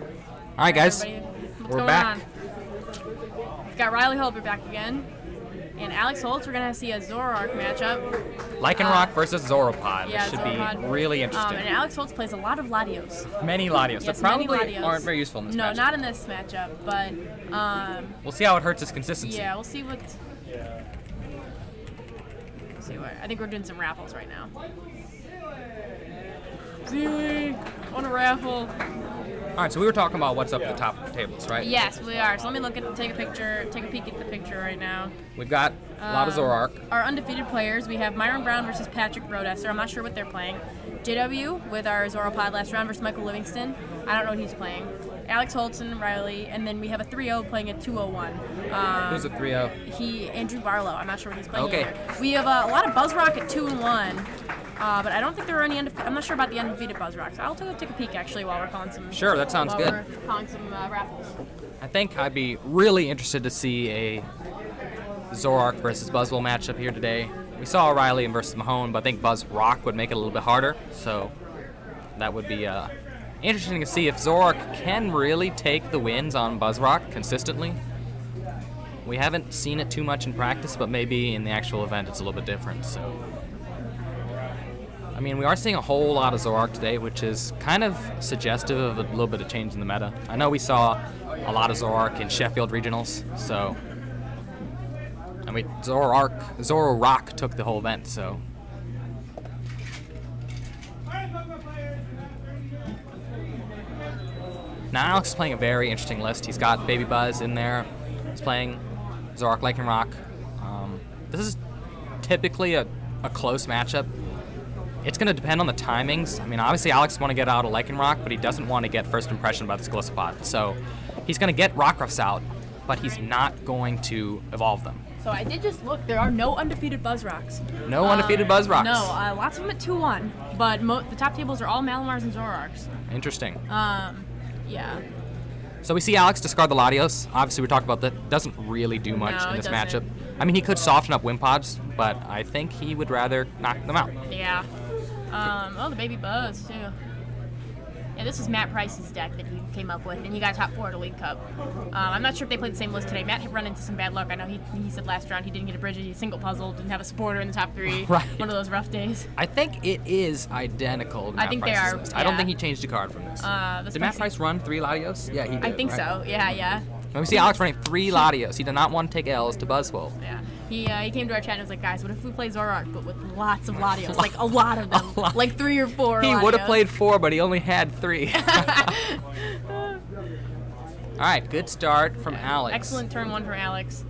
All right, guys. What's We're going back. on? We've got Riley Holber back again. And Alex Holtz, we're going to see a Zoroark matchup. Lycanroc versus Zoropod. Yeah, This should Zoropod. be really interesting. And Alex Holtz plays a lot of Latios. Many Latios Yes, that probably many Latios. aren't very useful in this No, matchup. not in this matchup, but We'll see how it hurts his consistency. yeah, we'll see what. Let's see what. I think we're doing some raffles right now. Zeely on a raffle. All right, so we were talking about what's up at the top of the tables, right? Yes, we are. So let me take a peek at the picture right now. We've got a lot of Zoroark. Our undefeated players, we have Myron Brown versus Patrick Brodesser. I'm not sure what they're playing. JW with our Zoropod last round versus Michael Livingston. I don't know what he's playing. Alex Holtz and Riley, and then we have a 3-0 playing a 2-0-1. Who's a 3-0? Andrew Barlow. I'm not sure what he's playing. Okay. Either. We have a lot of Buzzrock at 2-1. But I don't think there are any I'm not sure about the undefeated Buzzrocks. I'll take a peek actually while we're calling some. Sure, that sounds good. We're calling some raffles. I think I'd be really interested to see a Zoroark versus Buzzwole matchup here today. We saw Riley versus Mahone, but I think Buzzrock would make it a little bit harder. So that would be interesting to see if Zoroark can really take the wins on Buzzrock consistently. We haven't seen it too much in practice, but maybe in the actual event it's a little bit different. So. I mean, we are seeing a whole lot of Zoroark today, which is kind of suggestive of a little bit of change in the meta. I know we saw a lot of Zoroark in Sheffield Regionals, so... I mean, Zoroark took the whole event, so... Now Alex is playing a very interesting list. He's got Baby Buzz in there. He's playing Zoroark, Lycanroc. This is typically a close matchup. It's going to depend on the timings. I mean, obviously Alex want to get out of Lycanroc, but he doesn't want to get first impression by this Gliscopod. So he's going to get Rockruffs out, but he's not going to evolve them. So I did just look. There are no undefeated Buzzrocks. No undefeated Buzzrocks? No, lots of them at 2-1. But the top tables are all Malamars and Zoroarks. Interesting. Yeah. So we see Alex discard the Latios. Obviously, we talked about that. Doesn't really do much in this matchup. I mean, he could soften up Wimpods, but I think he would rather knock them out. Yeah. The Baby Buzz, too. Yeah, this is Matt Price's deck that he came up with, and he got top 4 at a League Cup. I'm not sure if they played the same list today. Matt had run into some bad luck. I know he said last round he didn't get a bridge, he single puzzle, didn't have a sporter in the top 3. Right. One of those rough days. I think it is identical to Matt Price's they are. list. Yeah. I don't think he changed a card from this. Did Matt Price run 3 Latios? Yeah, he did. I think right? so. Yeah. When we see Alex running 3 Latios, he did not want to take L's to Buzzwole. Yeah. He came to our chat and was like, guys, what if we play Zoroark, but with lots of Latios? Like, a lot of them. Like 3 or 4 He Latios. would have played 4, but he only had 3. All right, good start from Alex. Excellent turn 1 for Alex.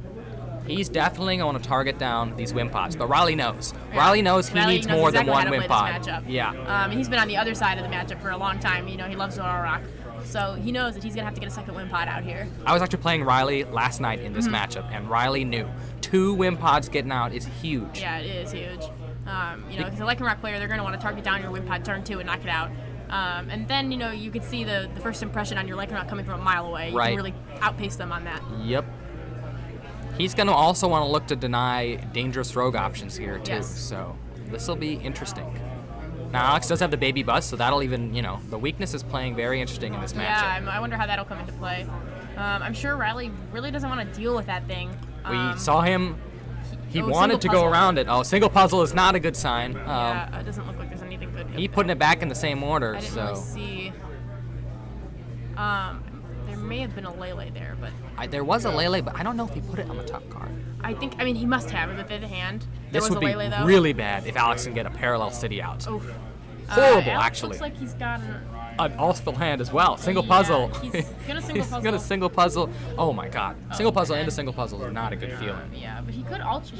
He's definitely going to target down these Wimpods, but Riley knows. Yeah. Riley knows he needs more exactly than one Wimpod. Yeah. And he's been on the other side of the matchup for a long time. You know, he loves Zoroark. So he knows that he's going to have to get a second Wimpod out here. I was actually playing Riley last night in this matchup, and Riley knew 2 Wimpods getting out is huge. Yeah, it is huge. Because a Lycanroc player, they're going to want to target down your Wimpod turn 2 and knock it out. And then, you could see the first impression on your Lycanroc coming from a mile away. You can really outpace them on that. Yep. He's going to also want to look to deny dangerous rogue options here, too. Yes. So this will be interesting. Now, Alex does have the Baby Buzz, so that'll even, the weakness is playing very interesting in this matchup. Yeah, I wonder how that'll come into play. I'm sure Riley really doesn't want to deal with that thing. We saw him. He wanted to go around it. Oh, single puzzle is not a good sign. Yeah, it doesn't look like there's anything good. He putting it back in the same order. I didn't really see. There may have been a Lele there, but there was a Lele, but I don't know if he put it on the top card. I mean, he must have it with the hand. This would be really bad if Alex can get a parallel city out. Oof. Horrible, Alex actually. Looks like he's got an awful hand as well. Single puzzle. He's gonna single puzzle. He's gonna single puzzle. Oh my God. Single puzzle into single puzzle is not a good feeling. Yeah, but he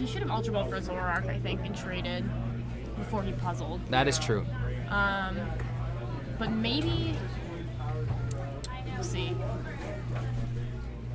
should have Ultra Ball for Zoroark, I think, and traded before he puzzled. That is true. But maybe we'll see.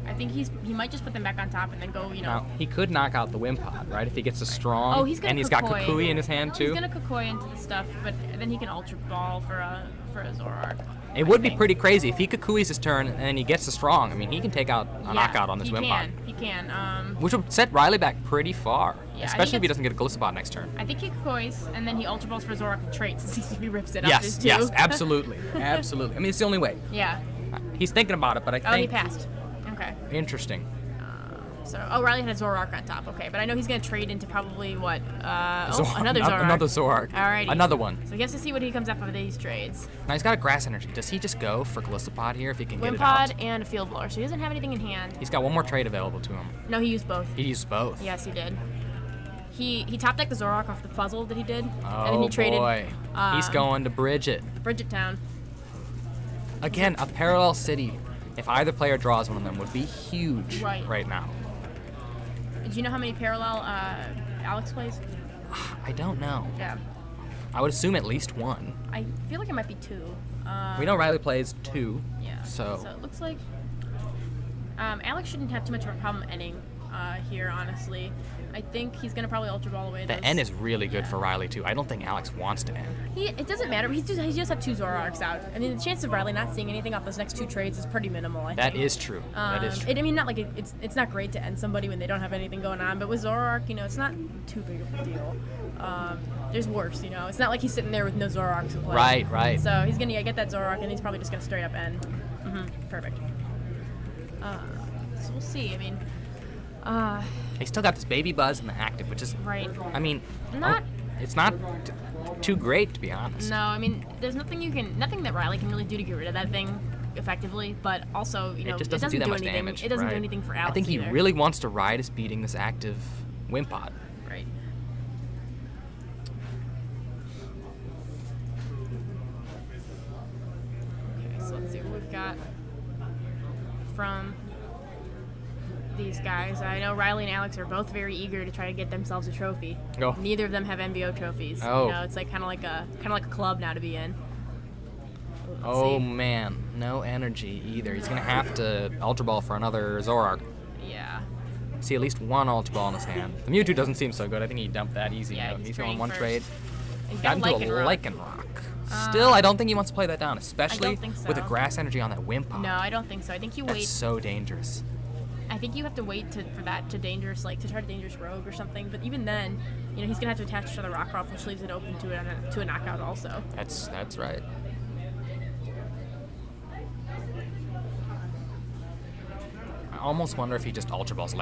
I think he might just put them back on top and then go, Now, he could knock out the Wimpod, right? If he gets a strong. Oh, he's gonna and he's got Kukui in his hand too. He's gonna Kukui into the stuff, but then he can Ultra Ball for a Zoroark. It would be pretty crazy if he Kukui's his turn and then he gets a strong. I mean, he can take out a knockout on this Wimpod. He can. Which would set Riley back pretty far, especially if he doesn't get a Gliscopod next turn. I think he Kukui's and then he Ultra Balls for Zoroark and traits and sees if he rips it up. Yes, absolutely. Absolutely. I mean, it's the only way. Yeah. He's thinking about it, but I think... Oh, he passed. Okay. Interesting. So, Riley had a Zoroark on top. Okay, but I know he's going to trade into probably what? Another Another Zoroark. Another Zoroark. Alrighty. Another one. So he has to see what he comes up with these trades. Now he's got a Grass Energy. Does he just go for Gliscopod here if he can get it out? Wimpod and a Field Blower. So he doesn't have anything in hand. He's got one more trade available to him. No, he used both. He used both. Yes, he did. He top decked the Zoroark off the puzzle that he did. Oh, and then he traded, boy. He's going to Bridget. Bridget Town. Again, a parallel city. If either player draws one of them, would be huge right now. Do you know how many parallel Alex plays? I don't know. Yeah. I would assume at least one. I feel like it might be 2. We know Riley plays 2. Yeah. So it looks like Alex shouldn't have too much of a problem ending here, honestly. I think he's going to probably Ultra Ball away. The end is really good for Riley, too. I don't think Alex wants to end. It doesn't matter. He just have 2 Zoroarks out. I mean, the chance of Riley not seeing anything off those next 2 trades is pretty minimal, I think. That is true. That is true. I mean, not like it's not great to end somebody when they don't have anything going on, but with Zoroark, it's not too big of a deal. There's worse, It's not like he's sitting there with no Zoroarks in play. Right. So he's going to get that Zoroark, and he's probably just going to straight up end. Perfect. So we'll see. I mean... He's still got this Baby Buzz in the active, which is... Right. I mean... Not... It's not too great, to be honest. No, I mean, there's nothing that Riley can really do to get rid of that thing effectively, but also, it just doesn't do that much anything. damage. It doesn't do anything for Alex I think he either. really wants to ride his beating this active Wimpod. Right. Okay, so let's see what we've got from these guys. I know Riley and Alex are both very eager to try to get themselves a trophy. Oh. Neither of them have NBO trophies. Oh. It's like kind of like a club now to be in. Let's Oh see. man, no energy either. He's gonna have to Ultra Ball for another Zoroark. Yeah. See at least one Ultra Ball in his hand. The Mewtwo doesn't seem so good. I think he dumped that easy. Yeah, He's he's going trading one first. trade. And Got into a Lycanroc. Lycanroc. Still, I don't think he wants to play that down, especially think so. with a Grass Energy on that Wimpod. No, I don't think so. I think you That's wait. so dangerous. I think you have to wait for that to dangerous, to try to dangerous Rogue or something. But even then, he's gonna have to attach to the Rockruff, which leaves it open to a knockout also. That's right. I almost wonder if he just Ultra Balls. He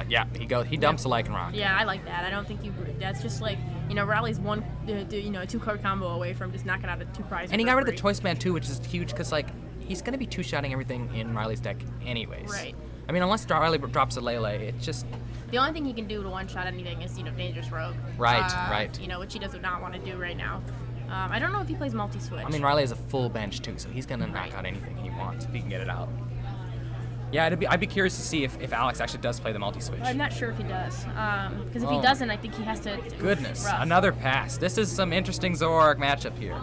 dumps the Lycanroc. Yeah, I like that. I don't think that's just Riley's one, a 2-card combo away from just knocking out a 2 prize. And he got rid of the Choice Band too, which is huge because he's gonna be 2-shotting everything in Riley's deck anyways. Right. I mean, unless Riley drops a Lele, it's just... The only thing he can do to one-shot anything is, Dangerous Rogue. Right. Which he does not want to do right now. I don't know if he plays multi-switch. I mean, Riley has a full bench, too, so he's going to knock out anything he wants if he can get it out. Yeah, I'd be curious to see if Alex actually does play the multi-switch. I'm not sure if he does. Because if he doesn't, I think he has to... Goodness, rough. another pass. This is some interesting Zoroark matchup here.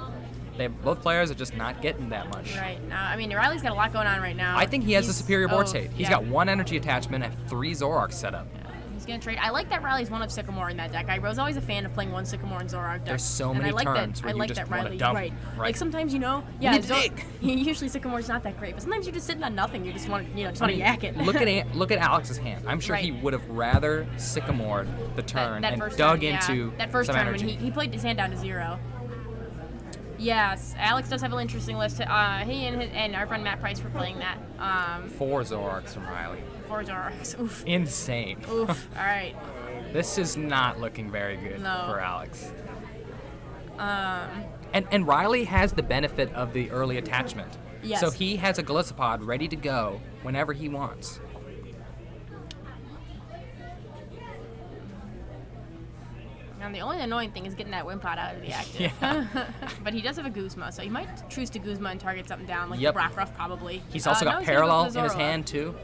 Both players are just not getting that much. Right. Now, I mean, Riley's got a lot going on right now. I think he has the superior board state. He's yeah. got 1 energy attachment and 3 Zoroarks set up. Yeah, he's going to trade. I like that Riley's one of Sycamore in that deck. I was always a fan of playing 1 Sycamore and Zoroark deck. There's so and many I like turns that, where I you like just that wanna Riley. dump. Right. Right. Like sometimes, You need to dig. Usually Sycamore's not that great, but sometimes you're just sitting on nothing. You just want to yak it. Look at Alex's hand. I'm sure he would have rather Sycamore the turn that and first dug turn, into that first some turn energy. when he played his hand down to 0. Yes, Alex does have an interesting list. He and our friend Matt Price were playing that. 4 Zoroarks from Riley. 4 Zoroarks. Oof. Insane. Oof. All right. This is not looking very good No. for Alex. And Riley has the benefit of the early attachment. Yes. So he has a Gliscopod ready to go whenever he wants. And the only annoying thing is getting that Wimpod out of the active. Yeah. But he does have a Guzma, so he might choose to Guzma and target something down, like Yep. the Rockruff probably. He's also No, got he's gonna go Parallel for the in his Zoroark. hand too.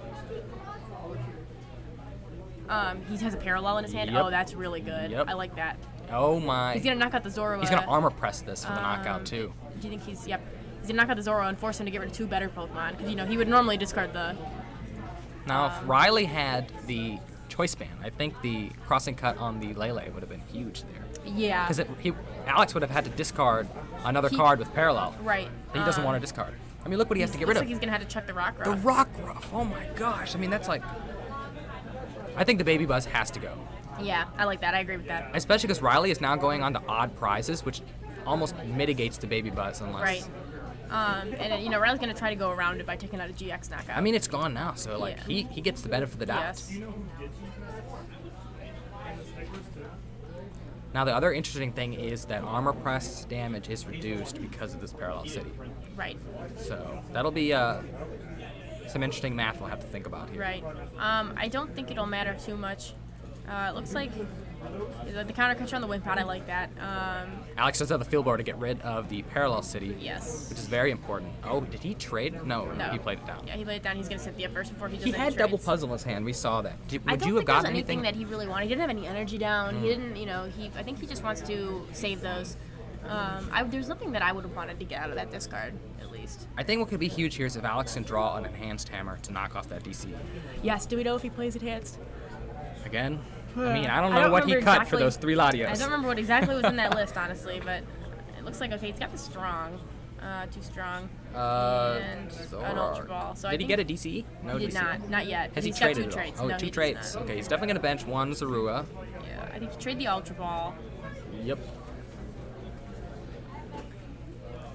He has a Parallel in his hand. Yep. Oh, that's really good. Yep. I like that. Oh my. He's gonna knock out the Zoro. He's gonna armor press this for the knockout too. Do you think he's? Yep. He's gonna knock out the Zoro and force him to get rid of 2 better Pokemon, because he would normally discard the. Now, if Riley had the Choice Band, I think the crossing cut on the Lele would have been huge there. Yeah. Because Alex would have had to discard another card with Parallel. Right. That he doesn't want to discard. I mean, look what he has to get rid Looks of. like he's gonna have to chuck the Rockruff. The Rockruff. Oh my gosh. I mean, that's like. I think the Baby Buzz has to go. Yeah, I like that. I agree with that. Especially because Riley is now going on to odd prizes, which almost mitigates the Baby Buzz unless. Right. And you know, Riley's gonna try to go around it by taking out a GX knockout. I mean, it's gone now, so like Yeah. he gets the benefit of the doubt. Yes. Now the other interesting thing is that armor press damage is reduced because of this parallel city. Right. So that'll be some interesting math we'll have to think about here. Right. I don't think it'll matter too much. It looks like the counter catcher on the wind pot. I like that. Alex does have the field board to get rid of the parallel city. Yes. Which is very important. Oh, did he trade? No, No. he played it down. Yeah, he played it down. He's gonna Cynthia first before he does He any had double trades. puzzle in his hand. We saw that. I Would don't you think have gotten there's anything anything? that he really wanted. He didn't have any energy down. He didn't, you know, I think he just wants to save those. There's nothing that I would have wanted to get out of that discard, at least. I think what could be huge here is if Alex can draw an enhanced hammer to knock off that DC. Yes. Do we know if he plays enhanced? Again? I mean, I don't know what he remember cut for exactly- those 3 Latios. I don't remember what exactly was in that list, honestly, but it looks like, okay, he's got the strong. Too strong. And an Ultra Ball. So Did he get a DCE? No He did DCE. not yet. Has he He's traded got 2 it all? trades. Oh, No, 2 he does trades. not. Okay, he's definitely going to bench 1 Zorua. Yeah, I think he trade the Ultra Ball. Yep.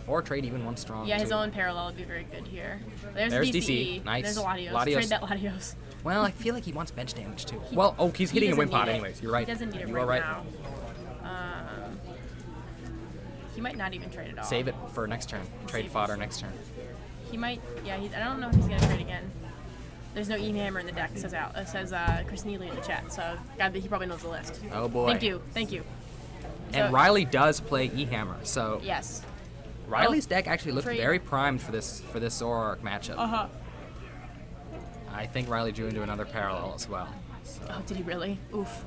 Or trade even 1 strong. Yeah, his too. own parallel would be very good here. There's DCE. DCE. Nice. There's a Latios. Latios. Trade that Latios. Well, I feel like he wants bench damage too. Well, oh, he's hitting a doesn't wind pot need it. anyways. You're right. He doesn't need it you right are right. now. He might not even trade at all. Save it for next turn. Trade Save it. fodder next turn. He might. Yeah, I don't know if he's gonna trade again. There's no E-Hammer in the deck. Says Chris Neely in the chat. So he probably knows the list. Oh boy. Thank you. And So- Riley does play E-Hammer, so Yes. Riley's deck actually looked trade. very primed for this Zoroark matchup. Uh-huh. I think Riley drew into another parallel as well. Oh, did he really? Oof.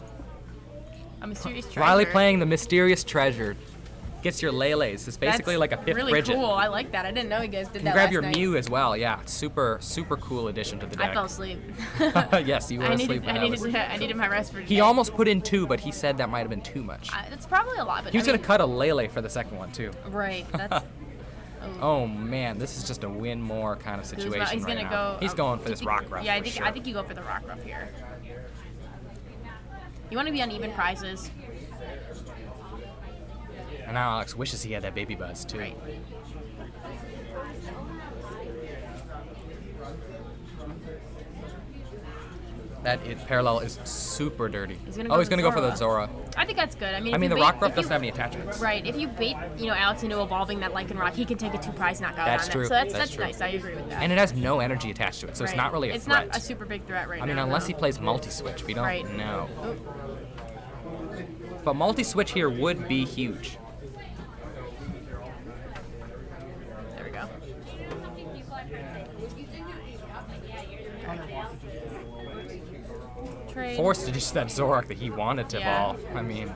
A mysterious treasure. Riley playing the mysterious treasure. Gets your Lele's. It's basically That's like a 5th really Bridget. cool. I like that. I didn't know you guys did You can that grab last your night. Mew as well. Yeah, super cool addition to the deck. I fell asleep. Yes, you were I asleep. when that was- I needed my rest for today. He almost put in 2, but he said that might have been too much. It's probably a lot, but He was I gonna mean, cut a Lele for the second one too. Right. That's. Oh man, this is just a win more kind of situation He's right gonna now. go. He's going for this rock ruff. Yeah, for sure. I think you go for the rock ruff here. You want to be on even prizes. And now Alex wishes he had that baby buzz too. Right. That parallel is super dirty. He's gonna Oh, go he's for gonna go for the Zora. Zora. I think that's good. I mean, I if mean, you the bait- rock ruff if doesn't you- have any attachments. Right. If you bait, Alex into evolving that Lycan Rock, he can take a 2-prize knockout That's on true. it. So that's That's true. nice. I agree with that. And it has no energy attached to it, so it's Right. not really a It's threat. not a super big threat right now. I mean, unless no. he plays multi-switch, we don't Right. know. Oop. But multi-switch here would be huge. There we go. Trade. Forced to just that Zoroark that he wanted to Yeah. evolve. I mean,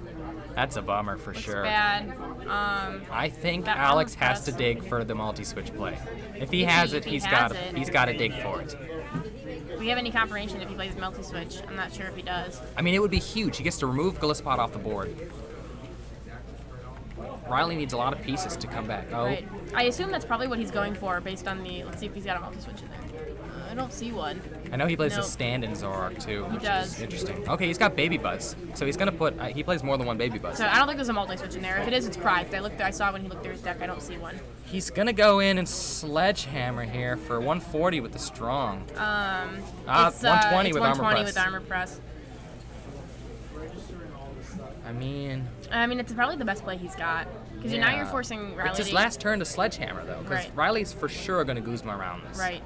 that's a bummer for Looks sure. bad. I think That Alex armor has to press. dig for the multi-switch play. If he If has he- it, if he he's has got it. he's got to dig for it. Do we have any confirmation if he plays multi-switch? I'm not sure if he does. I mean, it would be huge. He gets to remove Glisspot off the board. Riley needs a lot of pieces to come back. Oh, Right. I assume that's probably what he's going for based on the. Let's see if he's got a multi-switch in there. I don't see one. I know he plays Nope. a stand-in Zoroark too, which does. is interesting. Okay, he's got Baby Buzz, so he's gonna put. He plays more than one Baby Buzz. So I don't think there's a multi-switch in there. If it is, it's prized. I saw when he looked through his deck. I don't see one. He's gonna go in and Sledgehammer here for 140 with the strong. It's 120 it's with 120 armor with press. armor press. I mean, It's probably the best play he's got. Because now you're forcing Riley. It's his last turn to Sledgehammer though, because Right. Riley's for sure gonna Guzma around this. Right.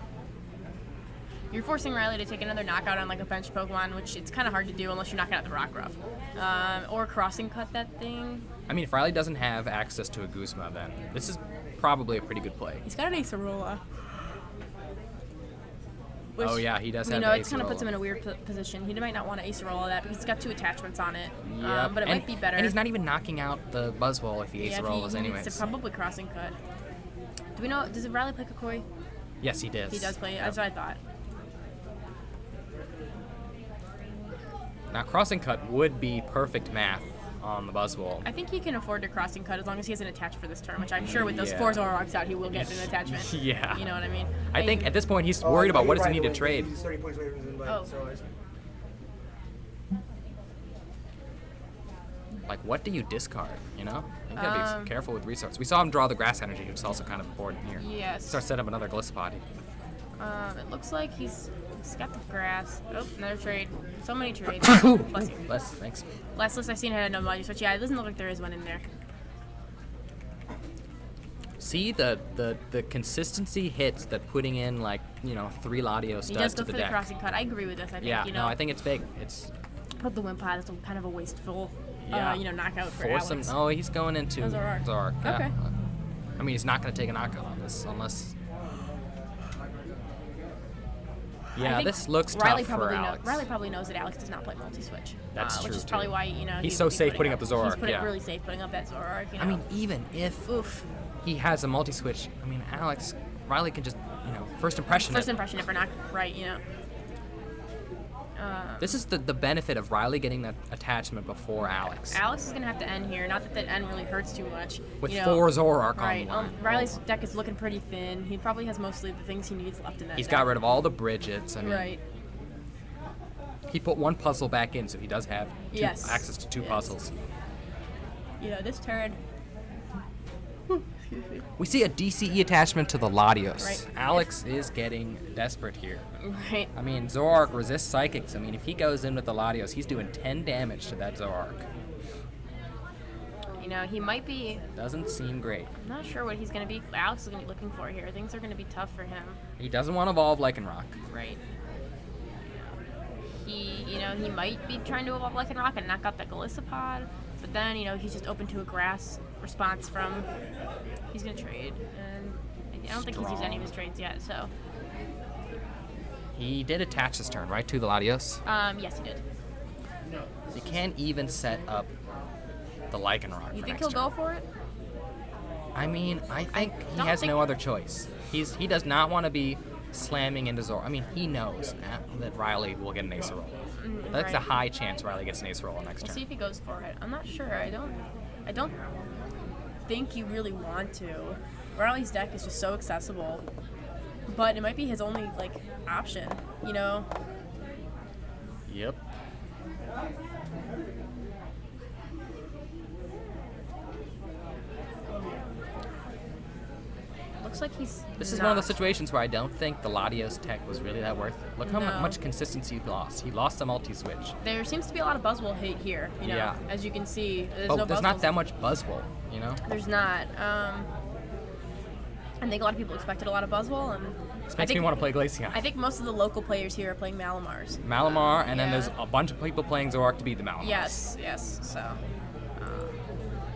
You're forcing Riley to take another knockout on like a bench Pokemon, which it's kind of hard to do unless you're knocking out the Rock Ruff. Or crossing cut that thing. I mean, if Riley doesn't have access to a Guzma, then this is probably a pretty good play. He's got an Acerola. Which, Oh, yeah, he does you have know, the it kind of puts Acerola. him in a weird position. He might not want to Acerola that because it's got 2 attachments on it. Yep. But it and, might be better. And he's not even knocking out the Buzzwole if he yeah, if Acerolas he anyways. needs to probably crossing cut. Do we know? Does Riley play Kakoi? Yes, he does. He does play. That's what I thought. Now, crossing cut would be perfect math on the Buzzwole. I think he can afford to crossing cut as long as he hasn't attached for this turn, which I'm sure with those Yeah. 4 Zoroarks out, he will get an attachment. Yeah. You know what I mean? I think at this point he's worried about what does he need to trade. He's 30 points away from his invite, Oh. so like, what do you discard, you know? You gotta be careful with resources. We saw him draw the grass energy, which is also kind of important here. Yes. Start setting up another Gliscopod. It looks like he's got the grass. Oh, another trade. So many trades. Bless you. Bless, thanks. Last list I seen had no multi switch. Yeah, it doesn't look like there is one in there. See the consistency hits that putting in, like, you know, 3 Latios He does does to go the for deck. the crossing cut. I agree with this. I think, Yeah, you know. no, I think it's big. It's Put the Wimpod. That's kind of a wasteful, Yeah. you know, knockout for force Alex. him. Oh, he's going into Oh, Zoroark. Zoroark. Yeah. Okay. I mean, he's not going to take a knockout on this unless. I Yeah, think this looks Riley tough for Alex. Riley probably knows that Alex does not play multi-switch. That's which true, is probably too. why, you know, He's so safe putting up the Zoroark, He's put it yeah. really safe putting up that Zoroark. You know? I mean, even if he has a multi-switch, I mean, Riley can just, you know, first impression. First impression, if we're not right, you know. This is the benefit of Riley getting that attachment before Alex. Alex is going to have to end here. Not that end really hurts too much. With you know, 4 Zoroark right. on the line. Riley's deck is looking pretty thin. He probably has mostly the things he needs left in that He's deck. got rid of all the Bridgets. I mean, Right. he put 1 puzzle back in, so he does have Yes. access to 2 Yes. puzzles. You know, this turn. We see a DCE attachment to the Latios. Right. Alex is getting desperate here. Right. I mean, Zoroark resists Psychics. I mean, if he goes in with the Latios, he's doing 10 damage to that Zoroark. You know, he might be. Doesn't seem great. I'm not sure what he's going to be. Alex is going to be looking for here. Things are going to be tough for him. He doesn't want to evolve Lycanroc. Right. You know, he might be trying to evolve Lycanroc and knock out that Gliscopod, but then, you know, he's just open to a grass response from. He's gonna trade, and I don't think he's used any of his trades yet. So. He did attach this turn, right, to the Latios? Yes, he did. He can't even set up the Lycanroc. You for think next he'll turn. go for it? I mean, I think he don't has think- no other choice. He does not want to be slamming into Zoroark. I mean, he knows that Riley will get an Ace roll. That's a right. high chance Riley gets an Ace roll next We'll turn. see if he goes for it. I'm not sure. I don't think you really want to. Riley's deck is just so accessible, but it might be his only like option. You know. Yep. Looks like he's. This is one of those situations where I don't think the Latios tech was really that worth it. Look how No. much consistency he lost. He lost the multi-switch. There seems to be a lot of Buzzwole hate here. You know, Yeah. as you can see, there's But no there's not Buzzwoles. that much Buzzwole, you know? There's not. I think a lot of people expected a lot of Buzzwole, and This I makes think, me want to play Glaceon. I think most of the local players here are playing Malamars. Malamar, and then yeah. there's a bunch of people playing Zoroark to beat the Malamars. Yes. So,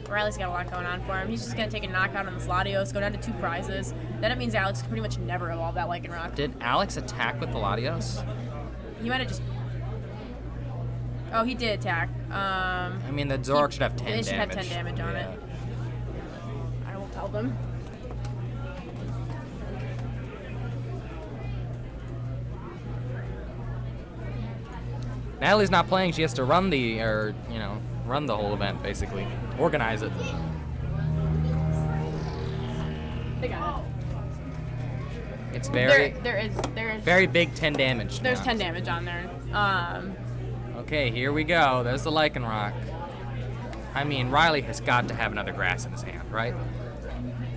Riley's got a lot going on for him. He's just gonna take a knockout on the Latios, go down to 2 prizes. Then it means Alex can pretty much never evolve that Lycanroc. Did Alex attack with the Latios? He might have just. Oh, he did attack. I mean, the Zoroark should have 10 damage. It should have 10 damage on it. I will tell them. Natalie's not playing. She has to run run the whole event, basically. Organize it. They got it. It's very, There is very big 10 damage. There's now. 10 damage on there. Okay, here we go. There's the Lycanroc. I mean, Riley has got to have another grass in his hand, right?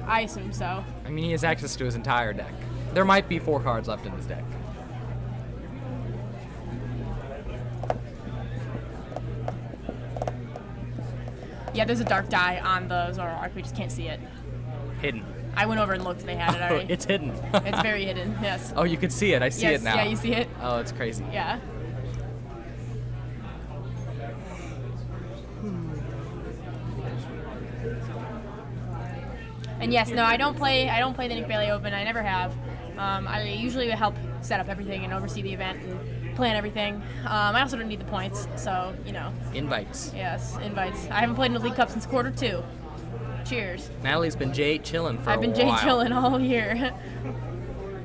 I assume so. I mean, he has access to his entire deck. There might be 4 cards left in his deck. Yeah, there's a dark dye on the Zoroark. We just can't see it. Hidden. I went over and looked. They had it Oh, already. it's hidden. It's very hidden. Yes. Oh, you can see it. I see yes. it now. Yeah, you see it. Oh, it's crazy. Yeah. And yes, no, I don't play the Nick Bailey Open. I never have. I usually help set up everything and oversee the event and plan everything. I also don't need the points, so you know. Invites. Yes, invites. I haven't played in the League Cup since quarter 2. Cheers. Natalie's been chilling for a while. I've been chilling all year.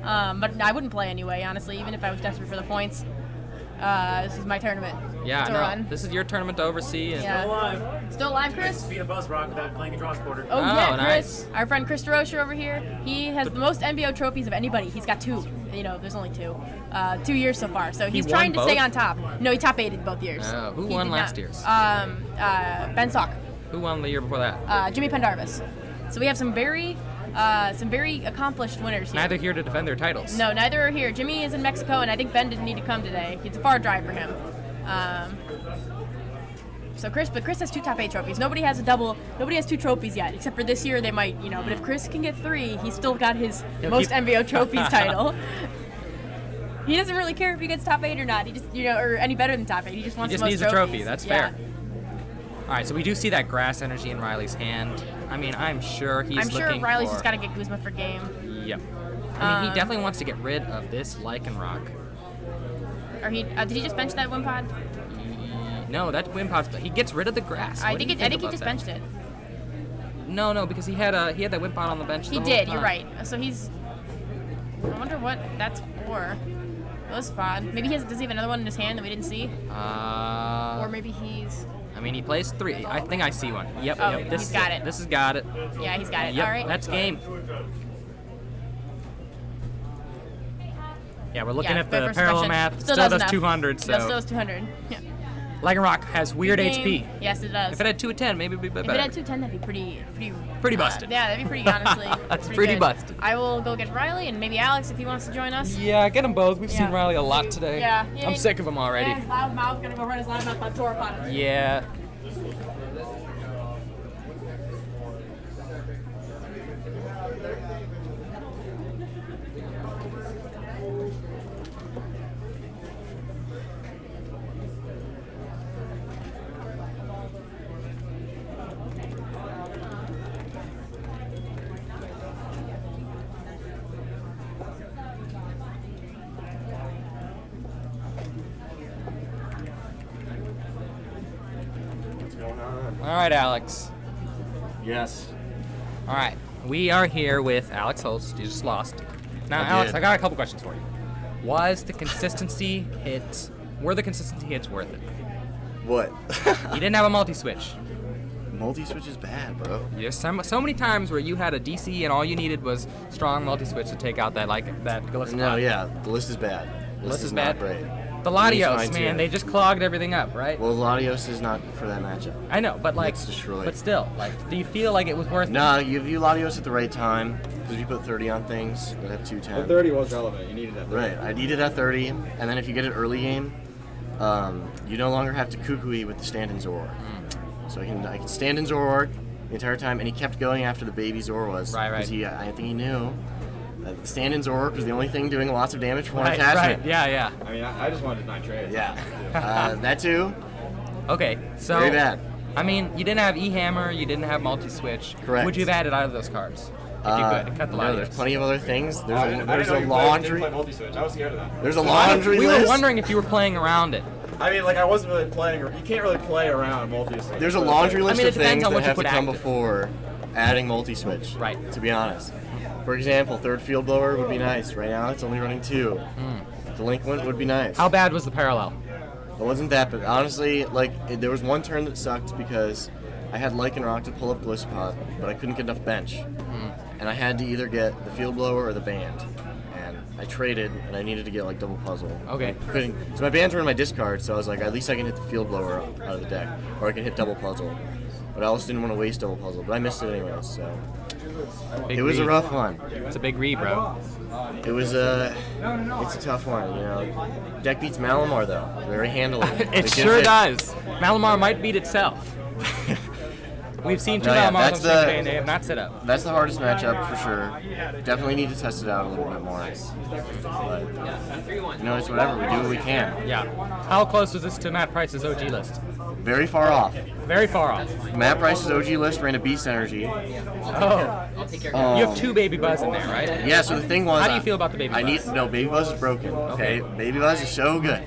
But I wouldn't play anyway, honestly, even if I was desperate for the points. This is my tournament. Yeah, to no. run. This is your tournament to oversee. And Yeah. Still alive. Still alive, Chris? Beat a Buzzrock without playing a draw supporter. Oh, yeah, nice. Chris. Our friend Chris DeRocher over here. He has the most NBO trophies of anybody. He's got 2. You know, there's only 2. 2 years so far. So he's won trying to stay both? on top. No, he top 8'd both years. Oh, who He won did last not. year's? Ben Sock. Who won the year before that? Jimmy Pendarvis. So we have some very accomplished winners here. Neither here to defend their titles. No, neither are here. Jimmy is in Mexico, and I think Ben didn't need to come today. It's a far drive for him. So Chris has 2 top 8 trophies. Nobody has 2 trophies yet, except for this year they might, you know. But if Chris can get 3, he's still got his most NBO trophies title. He doesn't really care if he gets top 8 or not. He just, you know, or any better than top 8. He just wants He just the most needs a trophies. trophy. That's Yeah. fair. All right, so we do see that grass energy in Riley's hand. I mean, I'm sure he's I'm sure looking Riley's for... just got to get Guzma for game. Yep. I mean, he definitely wants to get rid of this Lycanroc. Or did he just bench that Wimpod? No, that Wimpod's... He gets rid of the grass. I What do think you he about just that? benched it. No, because he had that Wimpod on the bench. He the whole did. time. You're right. So he's. I wonder what that's for. That was fun. Maybe does he have another one in his hand that we didn't see? Or maybe he's. I mean, he plays 3. I think I see one. Yep. Oh, yep. he's got it. This has got it. Yeah, he's got it. Yep. All right. That's game. Yeah, we're looking at the first parallel impression. math. Still does enough. 200. So Still does 200. Yeah. Lycanroc has weird Game. HP. Yes, it does. If it had 2 of 10, maybe it'd be better. If it had 210, that'd be pretty busted. Yeah, that'd be pretty, honestly. That's pretty good. busted. I will go get Riley and maybe Alex if he wants to join us. Yeah, get them both. We've Yeah. seen Riley a lot today. Yeah. I'm sick of him already. Yeah, his loud mouth, gonna go run his loud mouth on Torpon. Yeah. All right, Alex. Yes. All right, we are here with Alex Holst. You just lost. Now, I Alex, did. I got a couple questions for you. Were the consistency hits worth it? What? You didn't have a multi-switch. Multi-switch is bad, bro. There's so many times where you had a DC and all you needed was strong multi-switch to take out that Galissa. No, yeah, the list is bad. The List is not bad? great. The It's Latios, fine, man, too. they just clogged everything up, right? Well, Latios is not for that matchup. I know, but like, It's destroyed. but still, like, do you feel like it was worth it? Nah, you view Latios at the right time because you put 30 on things that have 210. The 30 was relevant. You needed that. 30. Right, I needed that 30, and then if you get it early game, you no longer have to cuckoo with the stand-in Zoroark. So I can stand in Zoroark the entire time, and he kept going after the baby Zor was. Right. Because I think he knew that the stand-in Zoroark was the only thing doing lots of damage for one Right, attachment. yeah. I mean, I just wanted 9 trades. Yeah. That too. Okay, so Very bad. I mean, you didn't have E-Hammer, you didn't have multi-switch. Correct. Would you have added out of those cards? If you could, cut the no, Latios. there's plenty of other things. I There's didn't a know you laundry. didn't play multi-switch. I was scared of that. There's a laundry We list. were wondering if you were playing around it. I mean, like, I wasn't really playing. You can't really play around multi-switch. There's a laundry list mean, it of depends things on that what you have to put come active. before adding multi-switch. Right. To be honest. For example, third field blower would be nice. Right now, it's only running 2. Delinquent would be nice. How bad was the parallel? It wasn't that bad. Honestly, there was one turn that sucked because I had Lycanroc to pull up Glisspot, but I couldn't get enough bench. And I had to either get the field blower or the band. And I traded, and I needed to get like double puzzle. Okay. Couldn't. So my bands were in my discard, so I was like, at least I can hit the field blower out of the deck, or I can hit double puzzle. But I also didn't want to waste double puzzle, but I missed it anyways. So Big it was a read. rough one. It's a big read, bro. It was it's a tough one, you know. Deck beats Malamar though, very handily. It sure does. Malamar might beat itself. We've seen 2 No, yeah, Malamars on that's stream the- today and they have not set up. That's the hardest matchup for sure. Definitely need to test it out a little bit more. But, you know, it's whatever. We do what we can. Yeah. How close was this to Matt Price's OG list? Very far off. Very far off. Matt Price's OG list ran a Beast Energy. Oh. You have 2 Baby Buzz in there, right? Yeah, so the thing was... How do you feel about the Baby Buzz? Baby Buzz is broken. Okay? Baby Buzz is so good.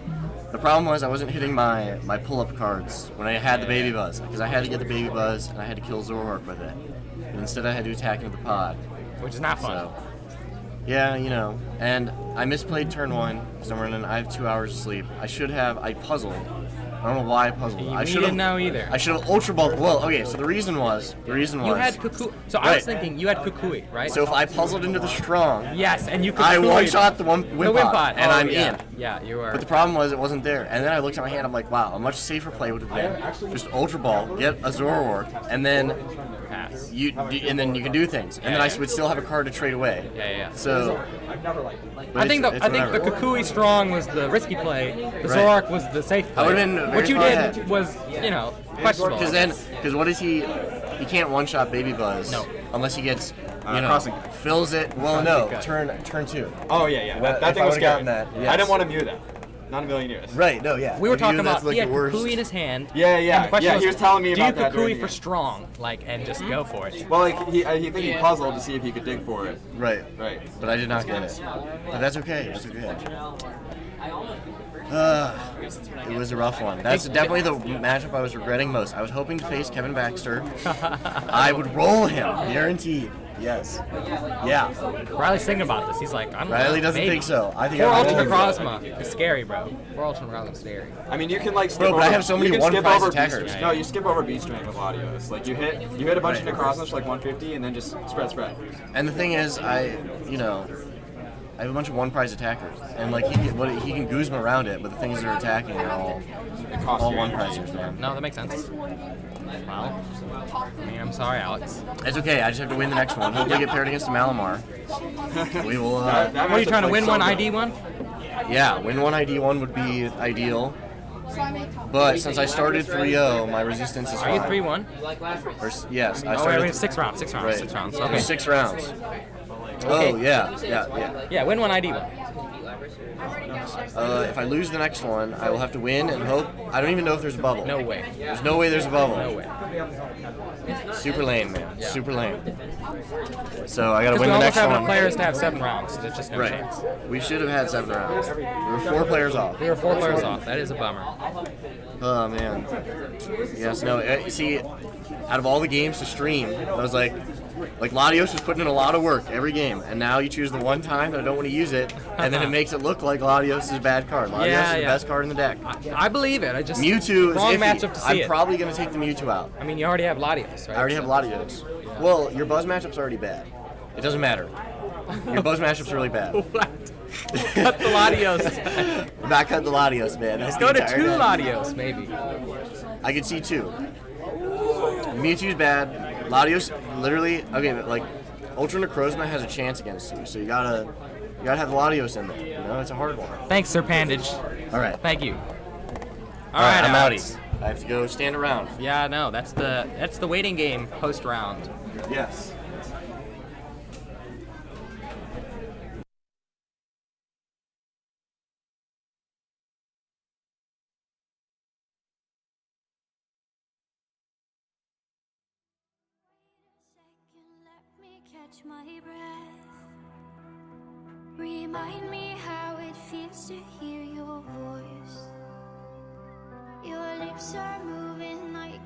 The problem was I wasn't hitting my pull-up cards when I had the Baby Buzz, because I had to get the Baby Buzz and I had to kill Zoroark with it. And instead I had to attack into the pod. Which is not fun. So, Yeah, you know, and I misplayed turn 1 because I have 2 hours of sleep. I puzzled. I don't know why I puzzled. You didn't know either. I should have Ultra Ball. Well, okay, so the reason was. You had Kukui. So I was thinking you had Kukui, right? So if I puzzled into the strong. Yes, and you Kukui. I one-shot the Wimpod, and I'm in. Yeah, you were. But the problem was it wasn't there. And then I looked at my hand, I'm like, wow, a much safer play would have been just Ultra Ball, get a Zoroark, and then Pass. you can do things. And then I would still have a card to trade away. Yeah. So I think the Kukui strong was the risky play. The Right. Zoroark was the safe play. I would've been very what you far did ahead. was, questionable. Because what is he? He can't one-shot Baby Buzz. No. Unless he gets, crossing. fills it. Well, no, turn 2. Oh yeah. Well, That if thing I was would've gotten scary. that, yes. I didn't want to mute that. Not a million years. Right. No. Yeah. We were If you talking do, that's about like he had the worst. Kukui in his hand. Yeah. And the question He was telling me about do that Kukui during for the- strong, and just go for it. Well, he think he puzzled to see if he could dig for it. Right. Right. But I did not get it. But that's okay. That's okay. It was a rough one. That's definitely the matchup I was regretting most. I was hoping to face Kevin Baxter. I would roll him, guaranteed. Yes. Yeah. Riley's thinking about this. He's like, I don't know. Riley doesn't maybe. think so. I think 4 I Ultimate roll him. Cosma is scary, bro. 4 Ultimate Cosma is scary. I mean, you can skip Bro, but over. I have so many you can skip one-prize over attackers. B-string. No, you skip over B-string with Latios. Like you hit a bunch of Necrozmas for like 150, and then just spread. And the thing is, I have a bunch of one-prize attackers, and like he can Guzma around it, but the things that are attacking are all one-prizers, man. No, that makes sense. Well, I mean, I'm sorry, Alex. It's okay. I just have to win the next one. Hopefully, get paired against the Malamar. We will. That What are you trying to win? so One good. ID one? Yeah, win one ID one would be ideal. But since I started 3-0, my resistance is Are you fine. 3-1? Yes, I Oh, started. I mean, 6 rounds. 6 rounds. Right. 6 rounds. It Okay. was 6 rounds. Okay. Oh yeah. Yeah, win one ID one. If I lose the next one, I will have to win and hope. I don't even know if there's a bubble. No way. There's no way there's a bubble. No way. Super lame, man. Yeah. Super lame. So I gotta Because win we the almost next have one. enough players to have 7 rounds. So there's just no Right. chance. We should have had 7 rounds. We were 4 players off. We were 4 players off. That is a bummer. Oh man. Yes. No. See, out of all the games to stream, I was like Latios was putting in a lot of work every game, and now you choose the one time that I don't want to use it, and then it makes it look like Latios is a bad card. Latios is the best card in the deck. I believe it. I just Mewtwo is wrong iffy. matchup to see I'm it. probably gonna take the Mewtwo out. I mean, you already have Latios, right? I already have Latios. Well, your Buzz matchup's already bad. It doesn't matter. Your Buzz matchup's really bad. What? Cut the Latios. I'm not cutting the Latios, man. That's Go the to entire 2 deck. Latios, maybe. I could see 2. Mewtwo's bad. Latios, literally, okay, but like, Ultra Necrozma has a chance against you, so you gotta have Latios in there. You know, it's a hard one. Thanks, Sir Pandage. All right. Thank you. All right, I'm Alex. outie. I have to go stand around. Yeah, no, that's the waiting game post round. Yes. Let me catch my breath. Remind me how it feels to hear your voice. Your lips are moving like